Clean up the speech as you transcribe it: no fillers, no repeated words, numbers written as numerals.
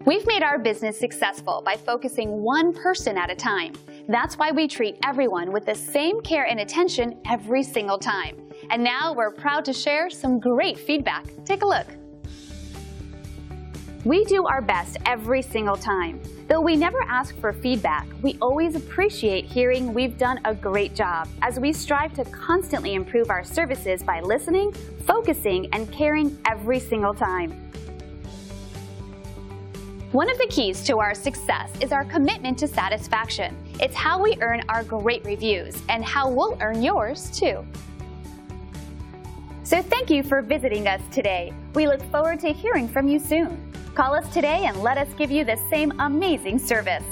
We've made our business successful by focusing one person at a time. That's why we treat everyone with the same care and attention every single time. And now we're proud to share some great feedback. Take a look. We do our best every single time. Though we never ask for feedback, we always appreciate hearing we've done a great job as we strive to constantly improve our services by listening, focusing, and caring every single time. One of the keys to our success is our commitment to satisfaction. It's how we earn our great reviews and how we'll earn yours too. So thank you for visiting us today. We look forward to hearing from you soon. Call us today and let us give you the same amazing service.